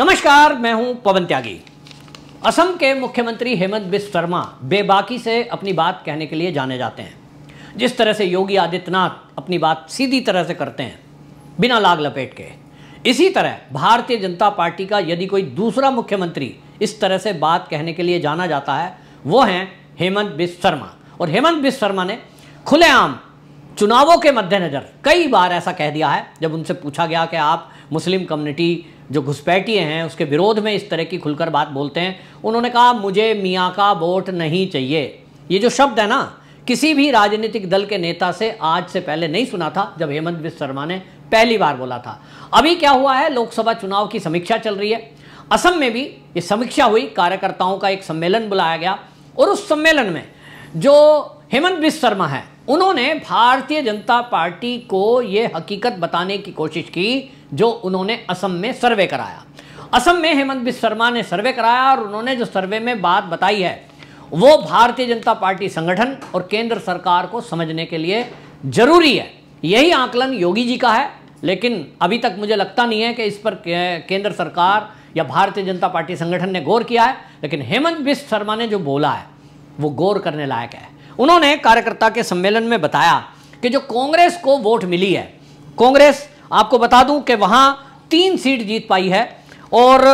नमस्कार, मैं हूं पवन त्यागी। असम के मुख्यमंत्री हेमंत बिस्व शर्मा बेबाकी से अपनी बात कहने के लिए जाने जाते हैं। जिस तरह से योगी आदित्यनाथ अपनी बात सीधी तरह से करते हैं, बिना लाग लपेट के, इसी तरह भारतीय जनता पार्टी का यदि कोई दूसरा मुख्यमंत्री इस तरह से बात कहने के लिए जाना जाता है, वो हैं हेमंत बिस्व शर्मा। और हेमंत बिस्व शर्मा ने खुलेआम चुनावों के मद्देनजर कई बार ऐसा कह दिया है। जब उनसे पूछा गया कि आप मुस्लिम कम्युनिटी जो घुसपैठिए हैं उसके विरोध में इस तरह की खुलकर बात बोलते हैं, उन्होंने कहा मुझे मियाँ का वोट नहीं चाहिए। ये जो शब्द है ना, किसी भी राजनीतिक दल के नेता से आज से पहले नहीं सुना था जब हेमंत बिस्व शर्मा ने पहली बार बोला था। अभी क्या हुआ है, लोकसभा चुनाव की समीक्षा चल रही है। असम में भी ये समीक्षा हुई, कार्यकर्ताओं का एक सम्मेलन बुलाया गया और उस सम्मेलन में जो हेमंत बिस्व शर्मा है उन्होंने भारतीय जनता पार्टी को ये हकीकत बताने की कोशिश की जो उन्होंने असम में सर्वे कराया। असम में हेमंत बिस्व शर्मा ने सर्वे कराया और उन्होंने जो सर्वे में बात बताई है वो भारतीय जनता पार्टी संगठन और केंद्र सरकार को समझने के लिए जरूरी है। यही आकलन योगी जी का है, लेकिन अभी तक मुझे लगता नहीं है कि इस पर केंद्र सरकार या भारतीय जनता पार्टी संगठन ने गौर किया है। लेकिन हेमंत बिस्व शर्मा ने जो बोला है वो गौर करने लायक है। उन्होंने कार्यकर्ता के सम्मेलन में बताया कि जो कांग्रेस को वोट मिली है, कांग्रेस आपको बता दूं कि वहां 3 सीट जीत पाई है और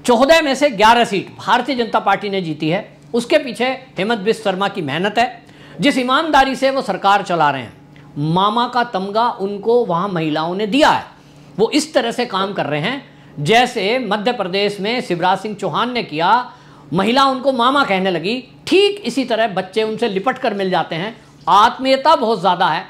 14 में से 11 सीट भारतीय जनता पार्टी ने जीती है। उसके पीछे हेमंत बिस्व शर्मा की मेहनत है। जिस ईमानदारी से वो सरकार चला रहे हैं, मामा का तमगा उनको वहां महिलाओं ने दिया है। वो इस तरह से काम कर रहे हैं जैसे मध्य प्रदेश में शिवराज सिंह चौहान ने किया, महिला उनको मामा कहने लगी। ठीक इसी तरह बच्चे उनसे लिपट कर मिल जाते हैं। आत्मीयता बहुत ज़्यादा है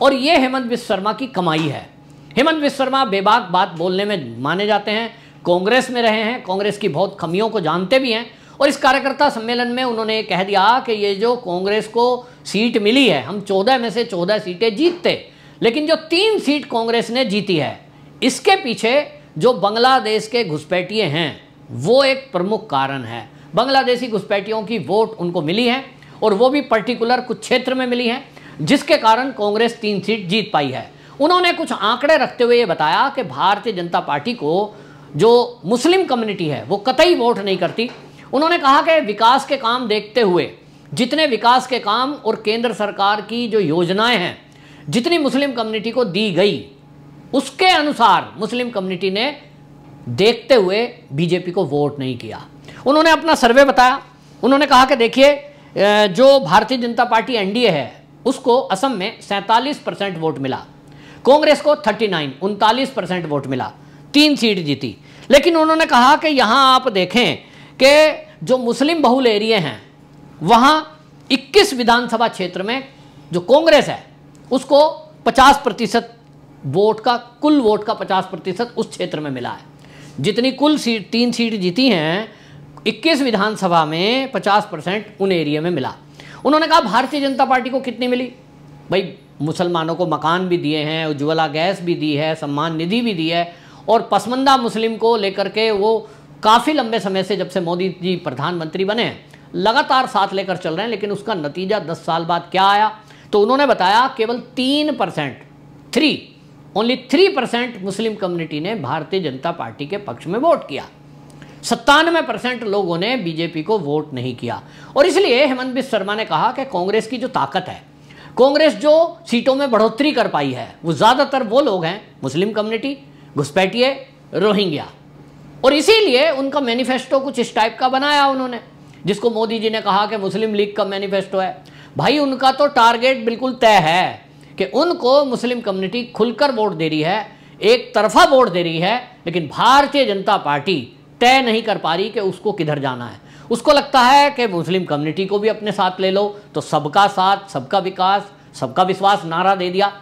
और ये हेमंत बिस्व शर्मा की कमाई है। हेमंत बिस्व शर्मा बेबाक बात बोलने में माने जाते हैं, कांग्रेस में रहे हैं, कांग्रेस की बहुत खामियों को जानते भी हैं। और इस कार्यकर्ता सम्मेलन में उन्होंने कह दिया कि ये जो कांग्रेस को सीट मिली है, हम 14 में से 14 सीटें जीतते, लेकिन जो 3 सीट कांग्रेस ने जीती है, इसके पीछे जो बांग्लादेश के घुसपैठिए हैं वो एक प्रमुख कारण है। बांग्लादेशी घुसपैठियों की वोट उनको मिली है और वो भी पर्टिकुलर कुछ क्षेत्र में मिली है, जिसके कारण कांग्रेस 3 सीट जीत पाई है। उन्होंने कुछ आंकड़े रखते हुए ये बताया कि भारतीय जनता पार्टी को जो मुस्लिम कम्युनिटी है वो कतई वोट नहीं करती। उन्होंने कहा कि विकास के काम देखते हुए, जितने विकास के काम और केंद्र सरकार की जो योजनाएं हैं, जितनी मुस्लिम कम्युनिटी को दी गई, उसके अनुसार मुस्लिम कम्युनिटी ने देखते हुए बीजेपी को वोट नहीं किया। उन्होंने अपना सर्वे बताया। उन्होंने कहा कि देखिए, जो भारतीय जनता पार्टी एनडीए है उसको असम में 47% वोट मिला, कांग्रेस को 39% वोट मिला, 3 सीट जीती। लेकिन उन्होंने कहा कि यहाँ आप देखें कि जो मुस्लिम बहुल एरिया हैं वहाँ 21 विधानसभा क्षेत्र में जो कांग्रेस है उसको 50% वोट का, कुल वोट का 50% उस क्षेत्र में मिला है। जितनी कुल सीट 3 सीट जीती हैं, 21 विधानसभा में 50% उन एरिया में मिला। उन्होंने कहा भारतीय जनता पार्टी को कितनी मिली? भाई, मुसलमानों को मकान भी दिए हैं, उज्ज्वला गैस भी दी है, सम्मान निधि भी दी है और पसमंदा मुस्लिम को लेकर के वो काफ़ी लंबे समय से, जब से मोदी जी प्रधानमंत्री बने हैं, लगातार साथ लेकर चल रहे हैं। लेकिन उसका नतीजा 10 साल बाद क्या आया? तो उन्होंने बताया केवल 3% मुस्लिम कम्युनिटी ने भारतीय जनता पार्टी के पक्ष में वोट किया। 97% लोगों ने बीजेपी को वोट नहीं किया। और इसलिए हेमंत बिस्व शर्मा ने कहा कि कांग्रेस की जो ताकत है, कांग्रेस जो सीटों में बढ़ोतरी कर पाई है, वो ज़्यादातर वो लोग हैं मुस्लिम कम्युनिटी, घुसपैठिए, रोहिंग्या। और इसीलिए उनका मैनिफेस्टो कुछ इस टाइप का बनाया उन्होंने, जिसको मोदी जी ने कहा कि मुस्लिम लीग का मैनिफेस्टो है। भाई, उनका तो टारगेट बिल्कुल तय है कि उनको मुस्लिम कम्युनिटी खुलकर वोट दे रही है, एक तरफा वोट दे रही है, लेकिन भारतीय जनता पार्टी तय नहीं कर पा रही कि उसको किधर जाना है। उसको लगता है कि मुस्लिम कम्युनिटी को भी अपने साथ ले लो, तो सबका साथ, सबका विकास, सबका विश्वास नारा दे दिया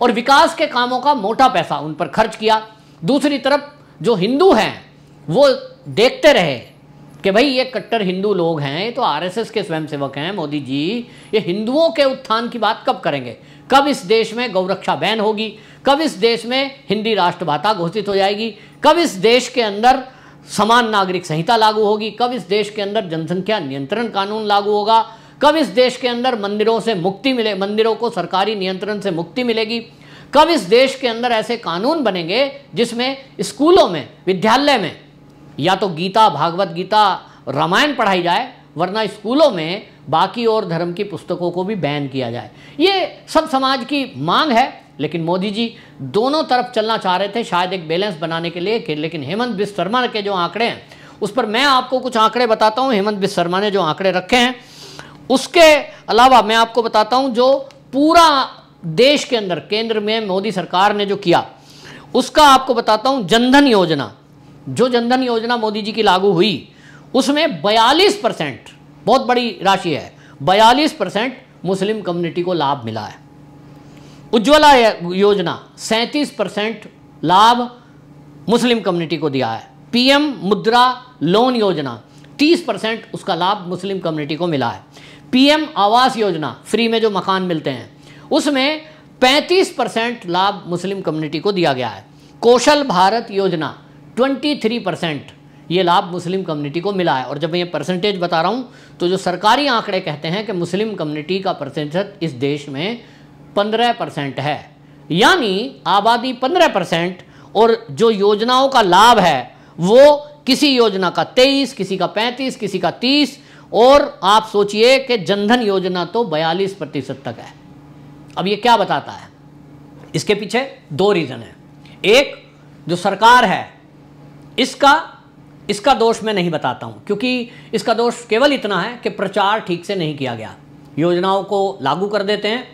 और विकास के कामों का मोटा पैसा उन पर खर्च किया। दूसरी तरफ जो हिंदू हैं वो देखते रहे कि भाई ये कट्टर हिंदू लोग हैं, ये तो आरएसएस के स्वयंसेवक हैं, मोदी जी ये हिंदुओं के उत्थान की बात कब करेंगे? कब इस देश में गौरक्षा बैन होगी? कब इस देश में हिंदी राष्ट्रभाषा घोषित हो जाएगी? कब इस देश के अंदर समान नागरिक संहिता लागू होगी? कब इस देश के अंदर जनसंख्या नियंत्रण कानून लागू होगा? कब इस देश के अंदर मंदिरों से मुक्ति मिले, मंदिरों को सरकारी नियंत्रण से मुक्ति मिलेगी? कब इस देश के अंदर ऐसे कानून बनेंगे जिसमें स्कूलों में, विद्यालय में या तो गीता, भागवत गीता, रामायण पढ़ाई जाए, वरना स्कूलों में बाकी और धर्म की पुस्तकों को भी बैन किया जाए। ये सब समाज की मांग है, लेकिन मोदी जी दोनों तरफ चलना चाह रहे थे शायद एक बैलेंस बनाने के लिए। लेकिन हेमंत बिस्व शर्मा के जो आंकड़े हैं उस पर मैं आपको कुछ आंकड़े बताता हूं। हेमंत बिस्व शर्मा ने जो आंकड़े रखे हैं उसके अलावा मैं आपको बताता हूं जो पूरा देश के अंदर केंद्र में मोदी सरकार ने जो किया उसका आपको बताता हूं। जनधन योजना, जो जनधन योजना मोदी जी की लागू हुई उसमें 42%, बहुत बड़ी राशि है, 42% मुस्लिम कम्युनिटी को लाभ मिला है। उज्ज्वला योजना 37% लाभ मुस्लिम कम्युनिटी को दिया है। पीएम मुद्रा लोन योजना 30% उसका लाभ मुस्लिम कम्युनिटी को मिला है। पीएम आवास योजना फ्री में जो मकान मिलते हैं उसमें 35% लाभ मुस्लिम कम्युनिटी को दिया गया है। कौशल भारत योजना 23% ये लाभ मुस्लिम कम्युनिटी को मिला है। और जब मैं ये परसेंटेज बता रहा हूँ तो जो सरकारी आंकड़े कहते हैं कि मुस्लिम कम्युनिटी का परसेंटेज इस देश में 15% है, यानी आबादी 15% और जो योजनाओं का लाभ है वो किसी योजना का 23, किसी का 35, किसी का 30, और आप सोचिए कि जनधन योजना तो 42% तक है। अब ये क्या बताता है? इसके पीछे दो रीज़न है। एक, जो सरकार है इसका दोष मैं नहीं बताता हूं, क्योंकि इसका दोष केवल इतना है कि प्रचार ठीक से नहीं किया गया। योजनाओं को लागू कर देते हैं,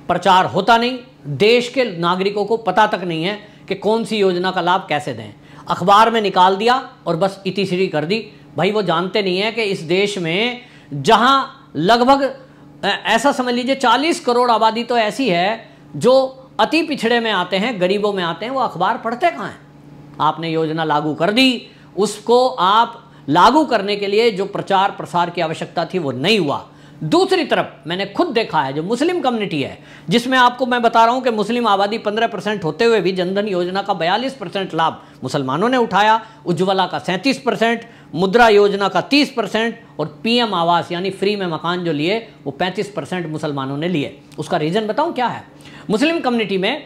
प्रचार होता नहीं, देश के नागरिकों को पता तक नहीं है कि कौन सी योजना का लाभ कैसे दें। अखबार में निकाल दिया और बस इतिश्री कर दी। भाई वो जानते नहीं है कि इस देश में जहां लगभग ऐसा समझ लीजिए 40 करोड़ आबादी तो ऐसी है जो अति पिछड़े में आते हैं, गरीबों में आते हैं, वो अखबार पढ़ते कहाँ हैं? आपने योजना लागू कर दी, उसको आप लागू करने के लिए जो प्रचार प्रसार की आवश्यकता थी वो नहीं हुआ। दूसरी तरफ मैंने खुद देखा है जो मुस्लिम कम्युनिटी है, जिसमें आपको मैं बता रहा हूं कि मुस्लिम आबादी 15% होते हुए भी जनधन योजना का 42% लाभ मुसलमानों ने उठाया, उज्ज्वला का 37%, मुद्रा योजना का 30% और पीएम आवास यानी फ्री में मकान जो लिए वो 35% मुसलमानों ने लिए। उसका रीज़न बताऊं क्या है? मुस्लिम कम्युनिटी में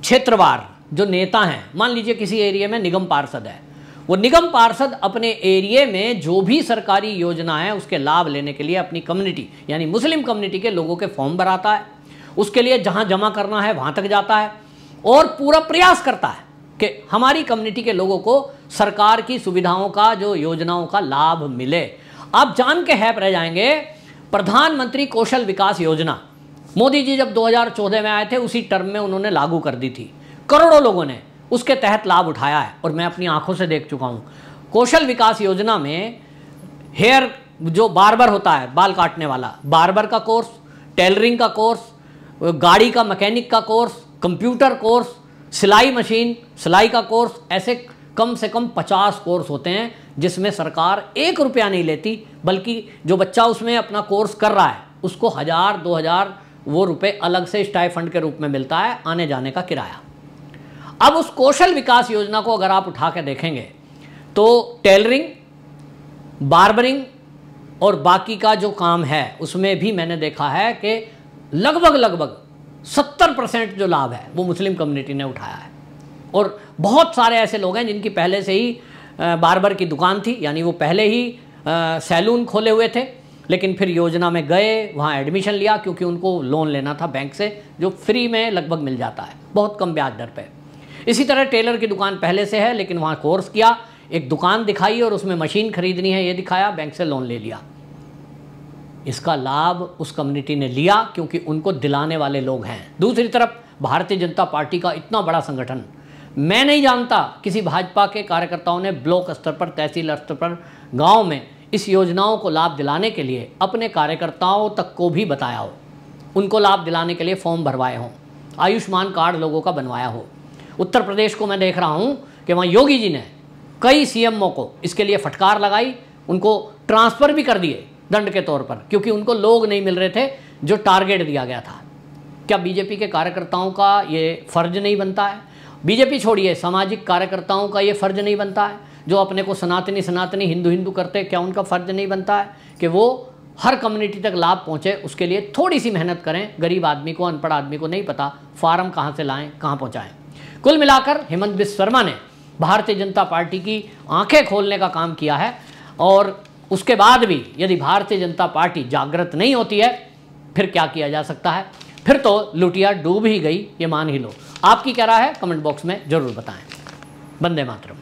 क्षेत्रवार जो नेता हैं, मान लीजिए किसी एरिया में निगम पार्षद है, वो निगम पार्षद अपने एरिया में जो भी सरकारी योजना है उसके लाभ लेने के लिए अपनी कम्युनिटी यानी मुस्लिम कम्युनिटी के लोगों के फॉर्म भराता है, उसके लिए जहां जमा करना है वहां तक जाता है और पूरा प्रयास करता है कि हमारी कम्युनिटी के लोगों को सरकार की सुविधाओं का, जो योजनाओं का लाभ मिले। आप जान के हैप रह जाएंगे, प्रधानमंत्री कौशल विकास योजना मोदी जी जब 2014 में आए थे उसी टर्म में उन्होंने लागू कर दी थी। करोड़ों लोगों ने उसके तहत लाभ उठाया है और मैं अपनी आंखों से देख चुका हूं। कौशल विकास योजना में हेयर जो बार्बर होता है, बाल काटने वाला, बार्बर का कोर्स, टेलरिंग का कोर्स, गाड़ी का मैकेनिक का कोर्स, कंप्यूटर कोर्स, सिलाई मशीन सिलाई का कोर्स, ऐसे कम से कम 50 कोर्स होते हैं जिसमें सरकार 1 रुपया नहीं लेती, बल्कि जो बच्चा उसमें अपना कोर्स कर रहा है उसको 1000-2000 वो रुपए अलग से स्टाइफंड के रूप में मिलता है, आने जाने का किराया। अब उस कौशल विकास योजना को अगर आप उठा के देखेंगे तो टेलरिंग, बार्बरिंग और बाकी का जो काम है उसमें भी मैंने देखा है कि लगभग 70% जो लाभ है वो मुस्लिम कम्युनिटी ने उठाया है। और बहुत सारे ऐसे लोग हैं जिनकी पहले से ही बार्बर की दुकान थी, यानी वो पहले ही सैलून खोले हुए थे, लेकिन फिर योजना में गए, वहाँ एडमिशन लिया क्योंकि उनको लोन लेना था बैंक से जो फ्री में लगभग मिल जाता है बहुत कम ब्याज दर पे। इसी तरह टेलर की दुकान पहले से है लेकिन वहाँ कोर्स किया, एक दुकान दिखाई और उसमें मशीन खरीदनी है ये दिखाया, बैंक से लोन ले लिया। इसका लाभ उस कम्युनिटी ने लिया क्योंकि उनको दिलाने वाले लोग हैं। दूसरी तरफ भारतीय जनता पार्टी का इतना बड़ा संगठन, मैं नहीं जानता किसी भाजपा के कार्यकर्ताओं ने ब्लॉक स्तर पर, तहसील स्तर पर, गांव में इस योजनाओं को लाभ दिलाने के लिए अपने कार्यकर्ताओं तक को भी बताया हो, उनको लाभ दिलाने के लिए फॉर्म भरवाए हों, आयुष्मान कार्ड लोगों का बनवाया हो। उत्तर प्रदेश को मैं देख रहा हूँ कि वहाँ योगी जी ने कई सीएमओ को इसके लिए फटकार लगाई, उनको ट्रांसफ़र भी कर दिए दंड के तौर पर, क्योंकि उनको लोग नहीं मिल रहे थे जो टारगेट दिया गया था। क्या बीजेपी के कार्यकर्ताओं का ये फ़र्ज नहीं बनता है? बीजेपी छोड़िए, सामाजिक कार्यकर्ताओं का ये फ़र्ज नहीं बनता है जो अपने को सनातनी हिंदू करते, क्या उनका फ़र्ज नहीं बनता है कि वो हर कम्युनिटी तक लाभ पहुँचे, उसके लिए थोड़ी सी मेहनत करें? गरीब आदमी को, अनपढ़ आदमी को नहीं पता फार्म कहाँ से लाएँ, कहाँ पहुँचाएँ। कुल मिलाकर हेमंत बिस्व शर्मा ने भारतीय जनता पार्टी की आंखें खोलने का काम किया है। और उसके बाद भी यदि भारतीय जनता पार्टी जागृत नहीं होती है, फिर क्या किया जा सकता है? फिर तो लुटिया डूब ही गई, ये मान ही लो। आपकी क्या राय है? कमेंट बॉक्स में जरूर बताएं। वंदे मातरम।